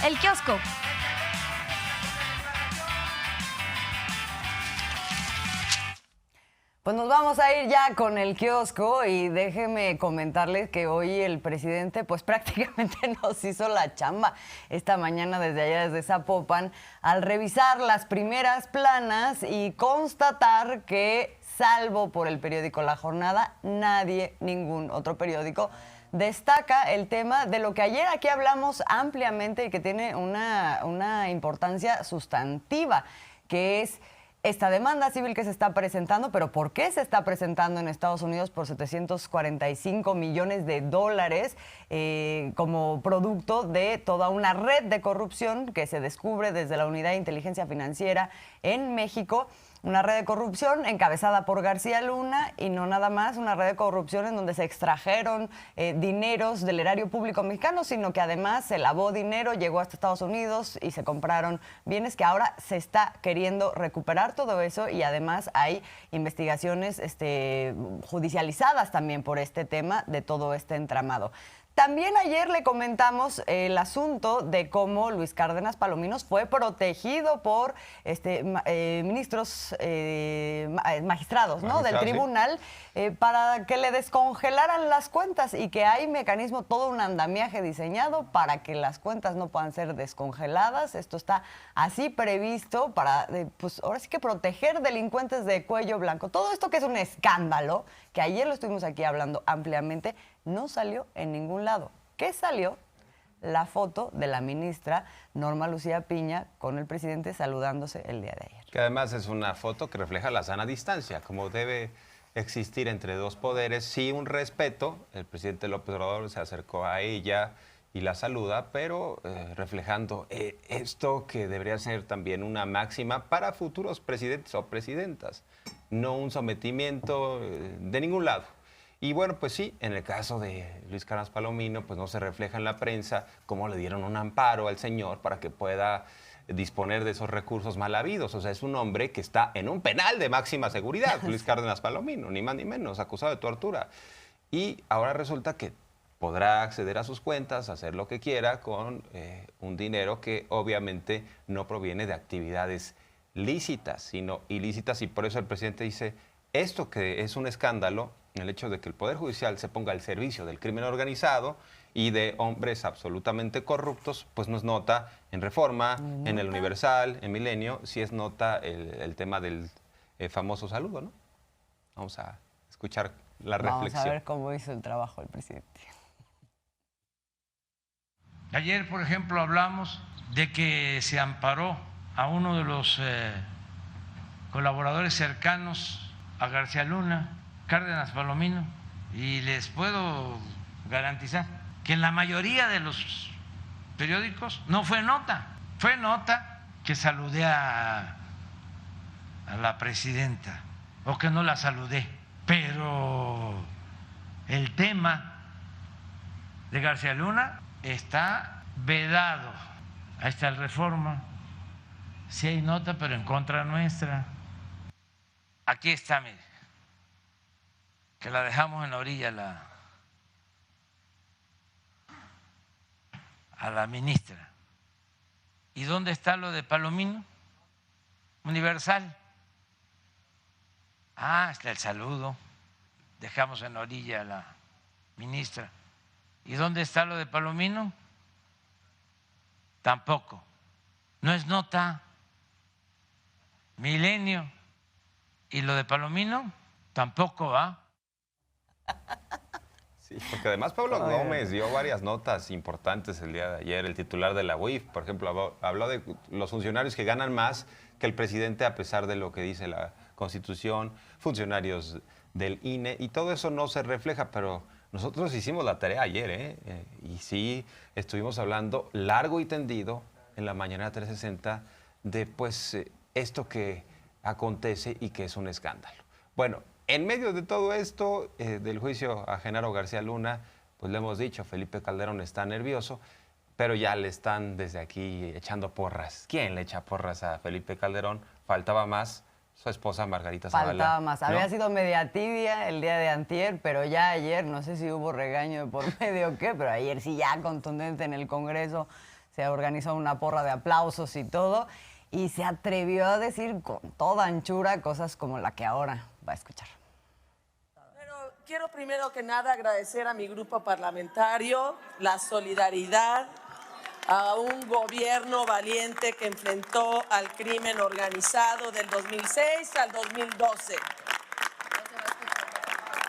El kiosco. Pues nos vamos a ir ya con el kiosco y déjenme comentarles que hoy el presidente pues prácticamente nos hizo la chamba esta mañana desde allá, desde Zapopan, al revisar las primeras planas y constatar que, salvo por el periódico La Jornada, nadie, ningún otro periódico, destaca el tema de lo que ayer aquí hablamos ampliamente y que tiene una importancia sustantiva, que es esta demanda civil que se está presentando. Pero ¿por qué se está presentando en Estados Unidos por 745 millones de dólares como producto de toda una red de corrupción que se descubre desde la Unidad de Inteligencia Financiera en México? Una red de corrupción encabezada por García Luna, y no nada más una red de corrupción en donde se extrajeron dineros del erario público mexicano, sino que además se lavó dinero, llegó hasta Estados Unidos y se compraron bienes que ahora se está queriendo recuperar todo eso, y además hay investigaciones judicializadas también por este tema de todo este entramado. También ayer le comentamos el asunto de cómo Luis Cárdenas Palominos fue protegido por magistrados, ¿no?, del tribunal, para que le descongelaran las cuentas, y que hay mecanismo, todo un andamiaje diseñado para que las cuentas no puedan ser descongeladas. Esto está así previsto para, pues ahora sí que proteger delincuentes de cuello blanco. Todo esto que es un escándalo, que ayer lo estuvimos aquí hablando ampliamente, no salió en ningún lado. ¿Qué salió? La foto de la ministra Norma Lucía Piña con el presidente saludándose el día de ayer. Que además es una foto que refleja la sana distancia, como debe existir entre dos poderes. Sí, un respeto. El presidente López Obrador se acercó a ella y la saluda, pero reflejando esto que debería ser también una máxima para futuros presidentes o presidentas. No un sometimiento de ningún lado. Y bueno, pues sí, en el caso de Luis Cárdenas Palomino, pues no se refleja en la prensa cómo le dieron un amparo al señor para que pueda disponer de esos recursos mal habidos. O sea, es un hombre que está en un penal de máxima seguridad, Luis Cárdenas Palomino, ni más ni menos, acusado de tortura. Y ahora resulta que podrá acceder a sus cuentas, hacer lo que quiera con un dinero que obviamente no proviene de actividades lícitas, sino ilícitas. Y por eso el presidente dice, esto que es un escándalo, el hecho de que el Poder Judicial se ponga al servicio del crimen organizado y de hombres absolutamente corruptos, pues no es nota en Reforma, en El Universal, en Milenio, sí es nota el tema del famoso saludo, ¿no? Vamos a escuchar la reflexión. Vamos a ver cómo hizo el trabajo el presidente. Ayer, por ejemplo, hablamos de que se amparó a uno de los colaboradores cercanos a García Luna, Cárdenas Palomino, y les puedo garantizar que en la mayoría de los periódicos no fue nota. Fue nota que saludé a la presidenta o que no la saludé, pero el tema de García Luna está vedado. Ahí está el Reforma, sí hay nota, pero en contra nuestra. Aquí está, mire, que la dejamos en la orilla a la ministra. ¿Y dónde está lo de Palomino? Universal. Ah, está el saludo. Dejamos en la orilla a la ministra. ¿Y dónde está lo de Palomino? Tampoco. No es nota. Milenio. ¿Y lo de Palomino? Tampoco va. Sí, porque además Pablo Gómez dio varias notas importantes el día de ayer. El titular de la UIF, por ejemplo, habló de los funcionarios que ganan más que el presidente a pesar de lo que dice la Constitución, funcionarios del INE, y todo eso no se refleja, pero nosotros hicimos la tarea ayer, y sí estuvimos hablando largo y tendido en la mañana 360 de pues esto que acontece y que es un escándalo. Bueno, en medio de todo esto, del juicio a Genaro García Luna, pues le hemos dicho, Felipe Calderón está nervioso, pero ya le están desde aquí echando porras. ¿Quién le echa porras a Felipe Calderón? Faltaba más, su esposa Margarita Zavala. Faltaba más. ¿No? Había sido media tibia el día de antier, pero ya ayer, no sé si hubo regaño de por medio o qué, pero ayer sí ya contundente en el Congreso se organizó una porra de aplausos y todo, y se atrevió a decir con toda anchura cosas como la que ahora va a escuchar. Pero quiero primero que nada agradecer a mi grupo parlamentario la solidaridad, a un gobierno valiente que enfrentó al crimen organizado del 2006 al 2012.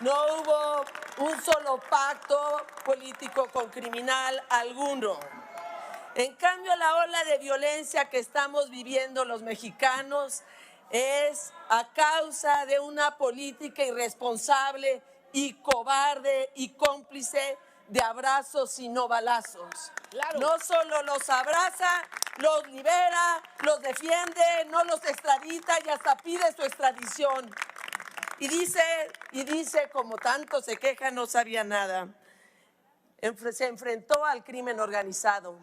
No hubo un solo pacto político con criminal alguno. En cambio, la ola de violencia que estamos viviendo los mexicanos es a causa de una política irresponsable y cobarde y cómplice de abrazos y no balazos. Claro. No solo los abraza, los libera, los defiende, no los extradita y hasta pide su extradición. Y dice, como tanto se queja, no sabía nada. Se enfrentó al crimen organizado.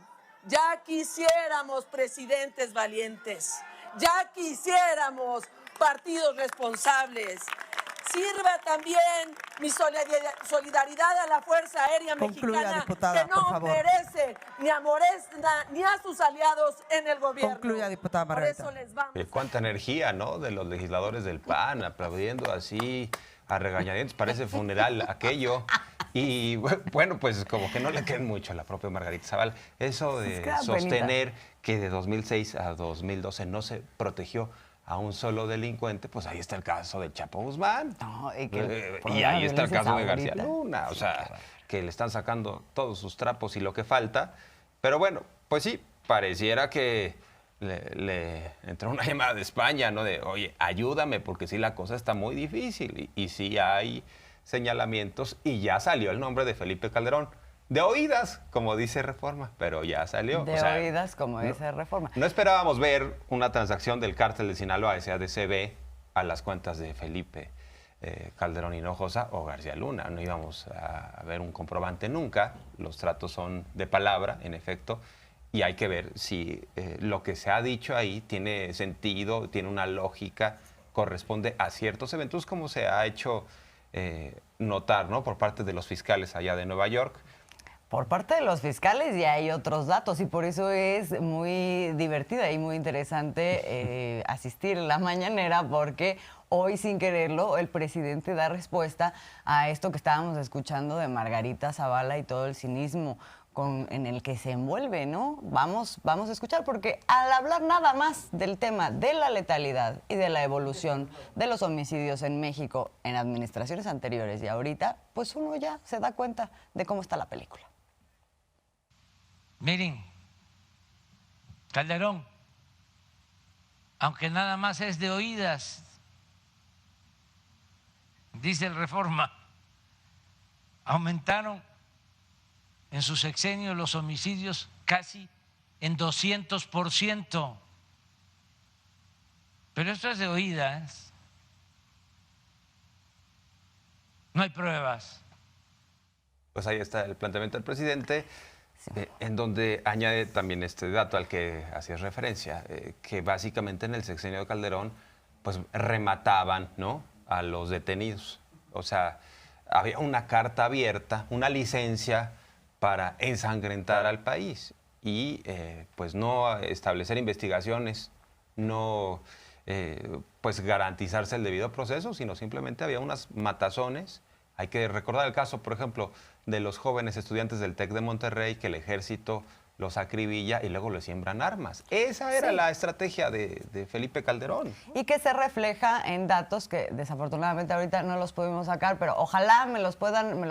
Ya quisiéramos presidentes valientes, ya quisiéramos partidos responsables. Sirva también mi solidaridad a la Fuerza Aérea Mexicana, diputada, que no merece ni a sus aliados en el gobierno. Concluya, diputada Margarita. Por eso les vamos. Cuánta energía, ¿no? De los legisladores del PAN aplaudiendo así a regañadientes, parece funeral aquello. Y bueno, pues como que no le creen mucho a la propia Margarita Zavala. Eso de sostener que de 2006 a 2012 no se protegió a un solo delincuente, pues ahí está el caso de Chapo Guzmán. No, y ahí está el caso de García Luna. O sea, que le están sacando todos sus trapos y lo que falta. Pero bueno, pues sí, pareciera que le entró una llamada de España, ¿no? De, oye, ayúdame, porque sí la cosa está muy difícil. Y sí hay señalamientos y ya salió el nombre de Felipe Calderón. De oídas, como dice Reforma, pero ya salió. De oídas, como dice Reforma. No esperábamos ver una transacción del cártel de Sinaloa, SADCB, a las cuentas de Felipe Calderón Hinojosa o García Luna. No íbamos a ver un comprobante nunca. Los tratos son de palabra, en efecto, y hay que ver si lo que se ha dicho ahí tiene sentido, tiene una lógica, corresponde a ciertos eventos, como se ha hecho notar, ¿no? Por parte de los fiscales allá de Nueva York. Por parte de los fiscales ya hay otros datos y por eso es muy divertida y muy interesante asistir a la mañanera, porque hoy, sin quererlo, el presidente da respuesta a esto que estábamos escuchando de Margarita Zavala y todo el cinismo en el que se envuelve, ¿no? Vamos a escuchar, porque al hablar nada más del tema de la letalidad y de la evolución de los homicidios en México en administraciones anteriores y ahorita, pues uno ya se da cuenta de cómo está la película. Miren, Calderón, aunque nada más es de oídas, dice el Reforma, aumentaron en su sexenio los homicidios casi en 200%. Pero esto es de oídas, no hay pruebas. Pues ahí está el planteamiento del presidente. Sí. En donde añade también este dato al que hacías referencia, que básicamente en el sexenio de Calderón pues remataban, ¿no?, a los detenidos. O sea, había una carta abierta, una licencia para ensangrentar al país y pues no establecer investigaciones, no pues garantizarse el debido proceso, sino simplemente había unas matazones. Hay que recordar el caso, por ejemplo, de los jóvenes estudiantes del TEC de Monterrey, que el ejército los acribilla y luego les siembran armas. Esa era la estrategia de Felipe Calderón. Y que se refleja en datos que desafortunadamente ahorita no los pudimos sacar, pero ojalá me los puedan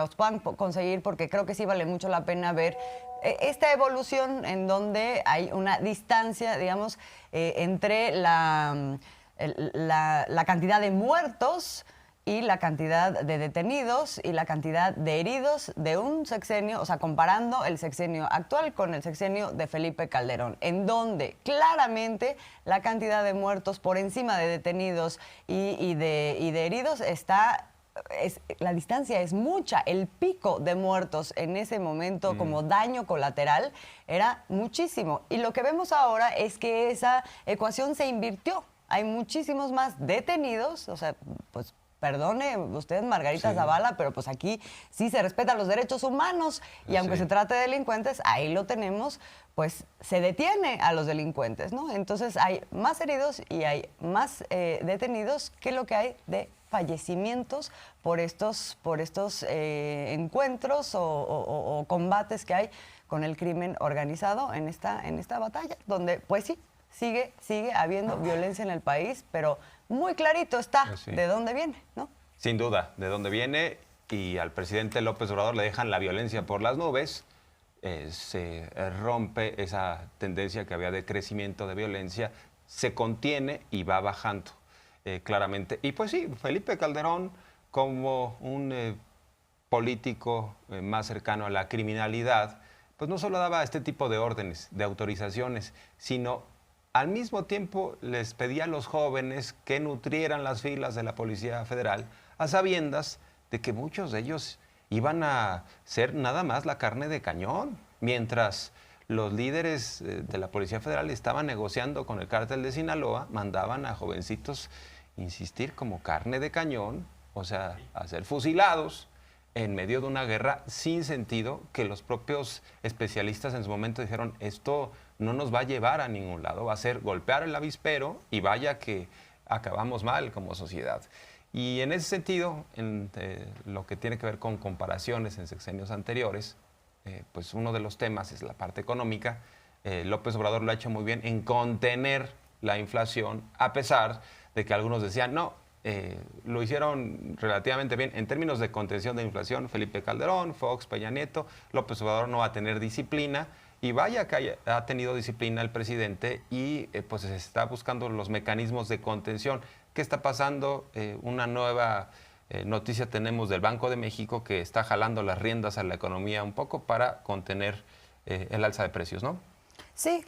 conseguir, porque creo que sí vale mucho la pena ver esta evolución en donde hay una distancia, digamos, entre la cantidad de muertos y la cantidad de detenidos y la cantidad de heridos de un sexenio, o sea, comparando el sexenio actual con el sexenio de Felipe Calderón, en donde claramente la cantidad de muertos por encima de detenidos y de heridos la distancia es mucha. El pico de muertos en ese momento como daño colateral era muchísimo. Y lo que vemos ahora es que esa ecuación se invirtió. Hay muchísimos más detenidos, o sea, pues perdone usted, Margarita Sí. Zavala, pero pues aquí sí se respetan los derechos humanos y aunque Sí. se trate de delincuentes, ahí lo tenemos, pues se detiene a los delincuentes, ¿no? Entonces hay más heridos y hay más detenidos que lo que hay de fallecimientos por estos encuentros o combates que hay con el crimen organizado en esta batalla, donde pues sí, sigue habiendo violencia en el país, pero muy clarito está Pues sí. de dónde viene, ¿no? Sin duda, de dónde viene, y al presidente López Obrador le dejan la violencia por las nubes, se rompe esa tendencia que había de crecimiento de violencia, se contiene y va bajando claramente. Y pues sí, Felipe Calderón, como un político más cercano a la criminalidad, pues no solo daba este tipo de órdenes, de autorizaciones, sino al mismo tiempo les pedía a los jóvenes que nutrieran las filas de la Policía Federal a sabiendas de que muchos de ellos iban a ser nada más la carne de cañón, mientras los líderes de la Policía Federal estaban negociando con el cártel de Sinaloa, mandaban a jovencitos insistir como carne de cañón, o sea, a ser fusilados en medio de una guerra sin sentido, que los propios especialistas en su momento dijeron, esto no nos va a llevar a ningún lado, va a ser golpear el avispero y vaya que acabamos mal como sociedad. Y en ese sentido, en lo que tiene que ver con comparaciones en sexenios anteriores, pues uno de los temas es la parte económica. López Obrador lo ha hecho muy bien en contener la inflación, a pesar de que algunos decían, no, lo hicieron relativamente bien en términos de contención de inflación. Felipe Calderón, Fox, Peña Nieto, López Obrador no va a tener disciplina, y vaya que ha tenido disciplina el presidente y pues se está buscando los mecanismos de contención. ¿Qué está pasando? Una nueva noticia tenemos del Banco de México, que está jalando las riendas a la economía un poco para contener el alza de precios, ¿no? Sí,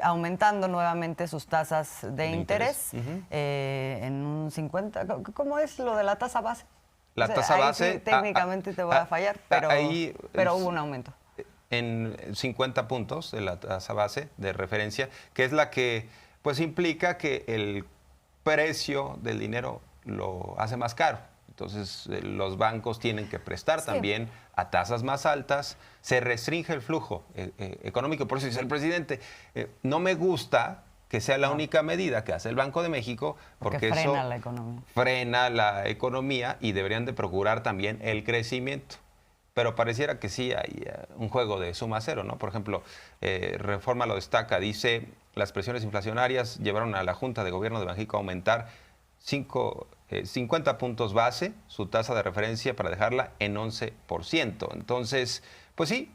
aumentando nuevamente sus tasas de interés, Ujú. En un 50. ¿Cómo es lo de la tasa base? La O sea, tasa ahí base, sí, técnicamente te voy a fallar, pero hubo un aumento. En 50 puntos de la tasa base de referencia, que es la que pues implica que el precio del dinero lo hace más caro. Entonces los bancos tienen que prestar Sí. también a tasas más altas, se restringe el flujo económico. Por eso dice el presidente, no me gusta que sea la única medida que hace el Banco de México, porque eso frena la economía. frena la economía y deberían de procurar también el crecimiento. Pero pareciera que sí hay un juego de suma cero, ¿no? Por ejemplo, Reforma lo destaca, dice, las presiones inflacionarias llevaron a la Junta de Gobierno de Banjico a aumentar 50 puntos base su tasa de referencia para dejarla en 11%. Entonces, pues sí,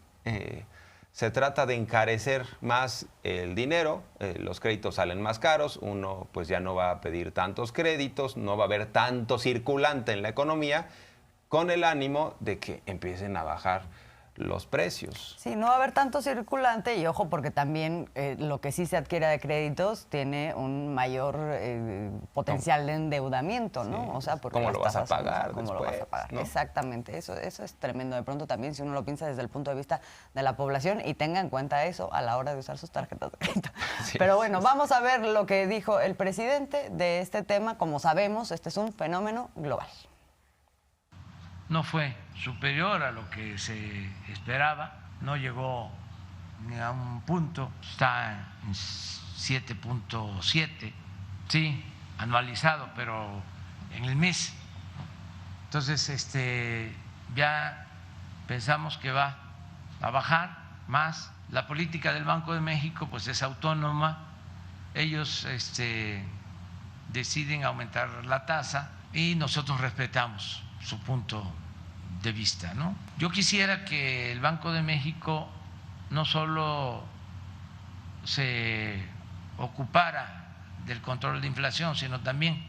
se trata de encarecer más el dinero, los créditos salen más caros, uno pues ya no va a pedir tantos créditos, no va a haber tanto circulante en la economía, con el ánimo de que empiecen a bajar los precios. Sí, no va a haber tanto circulante y ojo porque también lo que sí se adquiere de créditos tiene un mayor potencial de endeudamiento, ¿no? Sí. O sea, porque ¿Cómo las lo vas a tasas son- pagar ¿Cómo lo vas a después, pagar? no? Exactamente, eso es tremendo. De pronto también si uno lo piensa desde el punto de vista de la población y tenga en cuenta eso a la hora de usar sus tarjetas de crédito. Sí. Pero bueno, vamos a ver lo que dijo el presidente de este tema. Como sabemos, este es un fenómeno global. No fue superior a lo que se esperaba, no llegó ni a un punto, está en 7.7, sí, anualizado, pero en el mes. Entonces, ya pensamos que va a bajar más. La política del Banco de México pues es autónoma, ellos deciden aumentar la tasa y nosotros respetamos su punto de vista, ¿no? Yo quisiera que el Banco de México no solo se ocupara del control de inflación, sino también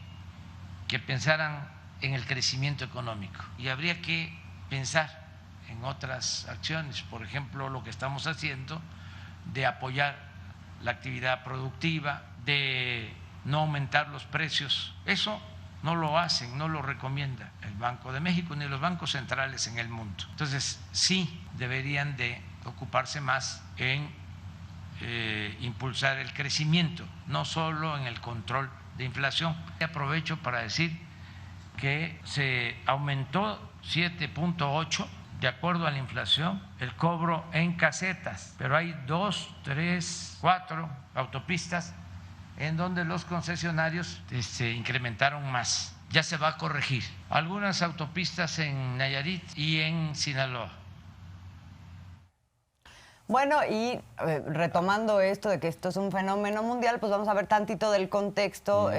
que pensaran en el crecimiento económico. Y habría que pensar en otras acciones, por ejemplo, lo que estamos haciendo de apoyar la actividad productiva, de no aumentar los precios. Eso no lo hacen, no lo recomienda el Banco de México ni los bancos centrales en el mundo. Entonces, sí deberían de ocuparse más en impulsar el crecimiento, no solo en el control de inflación. Aprovecho para decir que se aumentó 7.8 de acuerdo a la inflación el cobro en casetas, pero hay 2, 3, 4 autopistas en donde los concesionarios incrementaron más. Ya se va a corregir. Algunas autopistas en Nayarit y en Sinaloa. Bueno, y retomando esto de que esto es un fenómeno mundial, pues vamos a ver tantito del contexto,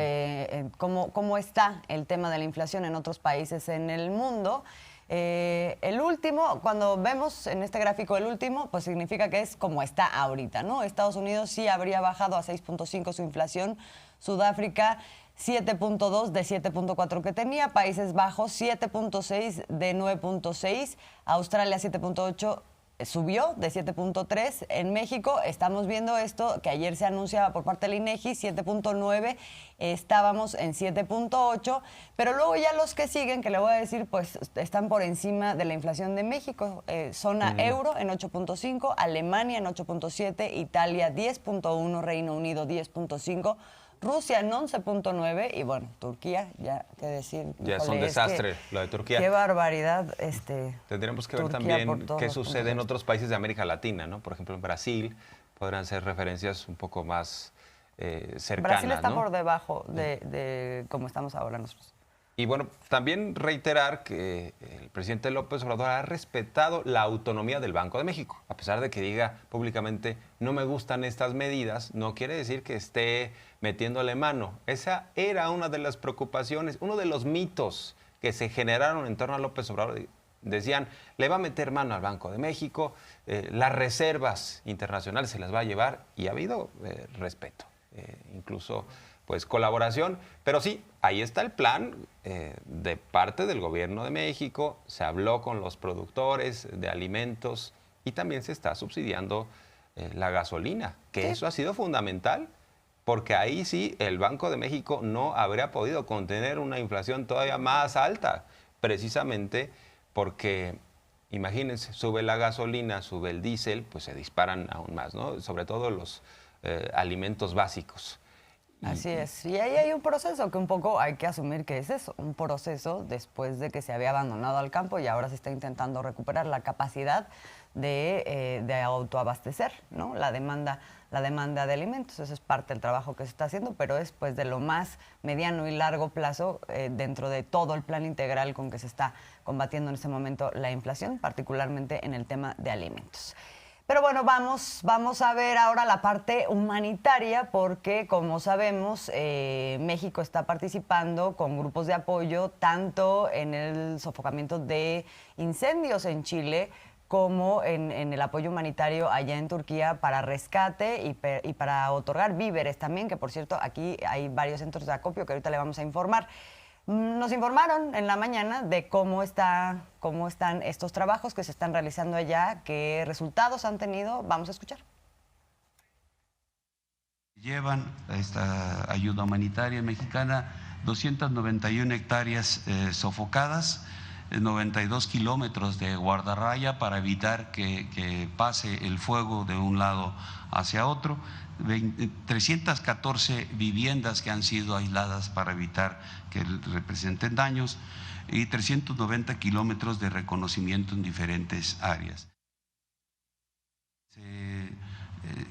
cómo está el tema de la inflación en otros países en el mundo. El último, cuando vemos en este gráfico el último, pues significa que es como está ahorita, ¿no? Estados Unidos sí habría bajado a 6.5 su inflación, Sudáfrica 7.2 de 7.4 que tenía, Países Bajos 7.6 de 9.6, Australia 7.8 subió de 7.3. En México estamos viendo esto que ayer se anunciaba por parte del INEGI, 7.9, estábamos en 7.8, pero luego ya los que siguen, que le voy a decir, pues están por encima de la inflación de México. Zona euro en 8.5, Alemania en 8.7, Italia 10.1, Reino Unido 10.5, Rusia en 11.9 y bueno, Turquía, ya qué decir. Ya es un desastre lo de Turquía. Qué barbaridad. Tendríamos que ver Turquía también qué sucede en otros países de América Latina, ¿no? Por ejemplo, en Brasil podrán ser referencias un poco más cercanas, Brasil está ¿no? por debajo de cómo estamos ahora nosotros. Y bueno, también reiterar que el presidente López Obrador ha respetado la autonomía del Banco de México. A pesar de que diga públicamente, no me gustan estas medidas, no quiere decir que esté metiéndole mano. Esa era una de las preocupaciones, uno de los mitos que se generaron en torno a López Obrador. Decían, le va a meter mano al Banco de México, las reservas internacionales se las va a llevar, y ha habido respeto, incluso pues colaboración, pero sí, ahí está el plan de parte del gobierno de México, se habló con los productores de alimentos y también se está subsidiando la gasolina, que eso ha sido fundamental, porque ahí sí el Banco de México no habría podido contener una inflación todavía más alta, precisamente porque, imagínense, sube la gasolina, sube el diésel, pues se disparan aún más, ¿no? Sobre todo los alimentos básicos. Así es. Y ahí hay un proceso que un poco hay que asumir que es eso, un proceso después de que se había abandonado al campo y ahora se está intentando recuperar la capacidad de autoabastecer, ¿no? La demanda de alimentos. Eso es parte del trabajo que se está haciendo, pero es pues de lo más mediano y largo plazo dentro de todo el plan integral con que se está combatiendo en este momento la inflación, particularmente en el tema de alimentos. Pero bueno, vamos a ver ahora la parte humanitaria porque, como sabemos, México está participando con grupos de apoyo tanto en el sofocamiento de incendios en Chile como en el apoyo humanitario allá en Turquía para rescate y para otorgar víveres también, que por cierto aquí hay varios centros de acopio que ahorita le vamos a informar. Nos informaron en la mañana de cómo están estos trabajos que se están realizando allá, qué resultados han tenido. Vamos a escuchar. Llevan esta ayuda humanitaria mexicana 291 hectáreas sofocadas, 92 kilómetros de guardarraya para evitar que pase el fuego de un lado hacia otro, 314 viviendas que han sido aisladas para evitar que representen daños y 390 kilómetros de reconocimiento en diferentes áreas. Se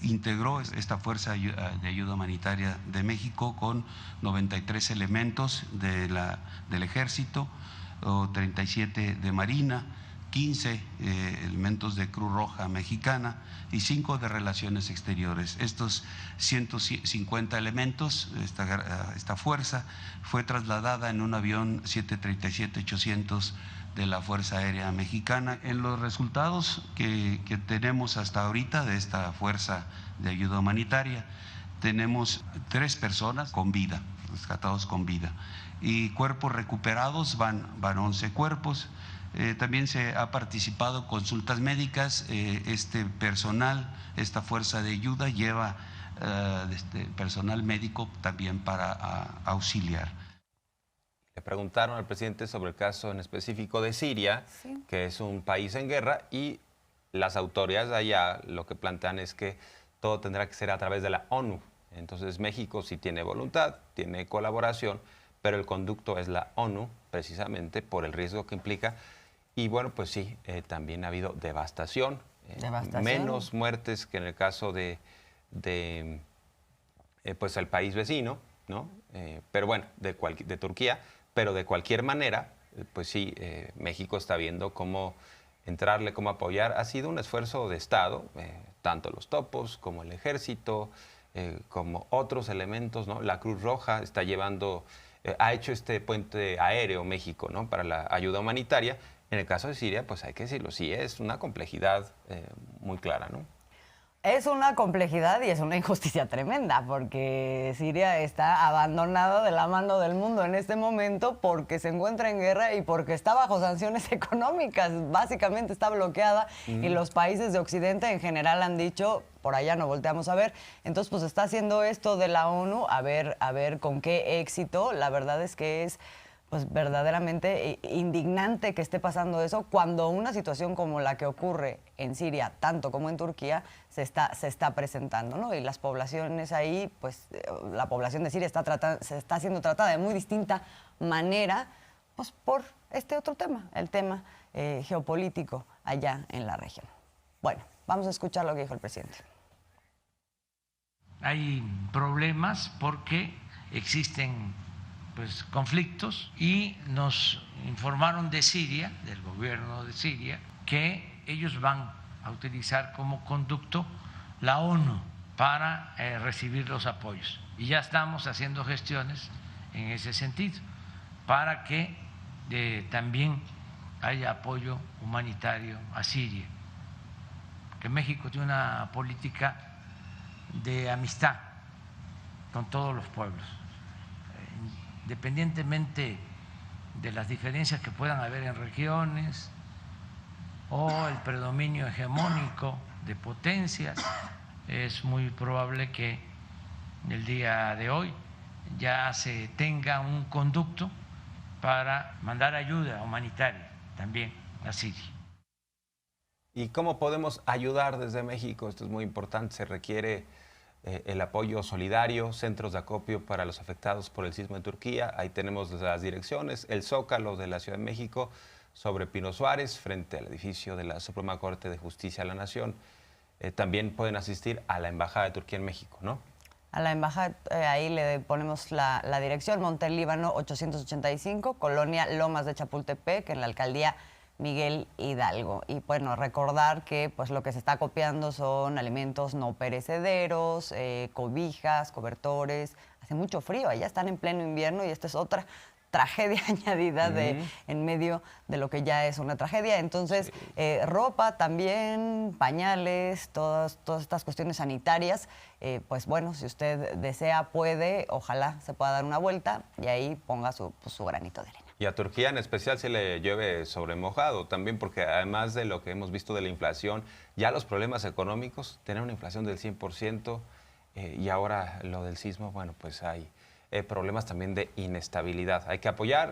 integró esta Fuerza de Ayuda Humanitaria de México con 93 elementos del Ejército, 37 de Marina, 15 elementos de Cruz Roja Mexicana y 5 de Relaciones Exteriores. Estos 150 elementos, esta fuerza, fue trasladada en un avión 737-800 de la Fuerza Aérea Mexicana. En los resultados que tenemos hasta ahorita de esta Fuerza de Ayuda Humanitaria, tenemos 3 personas con vida, rescatados con vida, y cuerpos recuperados van 11 cuerpos. También se ha participado consultas médicas, este personal, esta fuerza de ayuda lleva personal médico también para auxiliar. Le preguntaron al presidente sobre el caso en específico de Siria, sí, que es un país en guerra, y las autoridades de allá lo que plantean es que todo tendrá que ser a través de la ONU. Entonces México sí tiene voluntad, tiene colaboración, pero el conducto es la ONU, precisamente por el riesgo que implica. Y bueno, pues sí, también ha habido devastación, menos muertes que en el caso de pues el país vecino, ¿no? Pero bueno, de Turquía, pero de cualquier manera, pues sí, México está viendo cómo entrarle, cómo apoyar. Ha sido un esfuerzo de Estado, tanto los topos como el ejército, como otros elementos, ¿no? La Cruz Roja está llevando, ha hecho este puente aéreo México, ¿no? Para la ayuda humanitaria. En el caso de Siria, pues hay que decirlo, sí es una complejidad muy clara, ¿no? Es una complejidad y es una injusticia tremenda, porque Siria está abandonada de la mano del mundo en este momento porque se encuentra en guerra y porque está bajo sanciones económicas. Básicamente está bloqueada y los países de Occidente en general han dicho, por allá no volteamos a ver. Entonces, pues está haciendo esto de la ONU, a ver con qué éxito. La verdad es que es pues verdaderamente indignante que esté pasando eso cuando una situación como la que ocurre en Siria, tanto como en Turquía, se está presentando, ¿no? Y las poblaciones ahí, pues la población de Siria se está siendo tratada de muy distinta manera, pues por este otro tema, el tema geopolítico allá en la región. Bueno, vamos a escuchar lo que dijo el presidente. Hay problemas porque existen pues conflictos y nos informaron de Siria, del gobierno de Siria, que ellos van a utilizar como conducto la ONU para recibir los apoyos. Y ya estamos haciendo gestiones en ese sentido para que también haya apoyo humanitario a Siria. Que México tiene una política de amistad con todos los pueblos, independientemente de las diferencias que puedan haber en regiones o el predominio hegemónico de potencias. Es muy probable que el día de hoy ya se tenga un conducto para mandar ayuda humanitaria también a Siria. ¿Y cómo podemos ayudar desde México? Esto es muy importante, se requiere el apoyo solidario, centros de acopio para los afectados por el sismo en Turquía. Ahí tenemos las direcciones, el Zócalo de la Ciudad de México, sobre Pino Suárez, frente al edificio de la Suprema Corte de Justicia de la Nación. También pueden asistir a la Embajada de Turquía en México, ¿no? A la embajada, ahí le ponemos la dirección, Monte Líbano 885, Colonia Lomas de Chapultepec, en la alcaldía Miguel Hidalgo. Y bueno, recordar que pues lo que se está acopiando son alimentos no perecederos, cobijas, cobertores. Hace mucho frío, allá están en pleno invierno y esta es otra tragedia añadida en medio de lo que ya es una tragedia. Entonces, ropa también, pañales, todas estas cuestiones sanitarias. Pues bueno, si usted desea, puede, ojalá se pueda dar una vuelta y ahí ponga su granito de arena. Y a Turquía en especial se le llueve sobre mojado también, porque además de lo que hemos visto de la inflación, ya los problemas económicos, tener una inflación del 100% y ahora lo del sismo, bueno, pues hay problemas también de inestabilidad. Hay que apoyar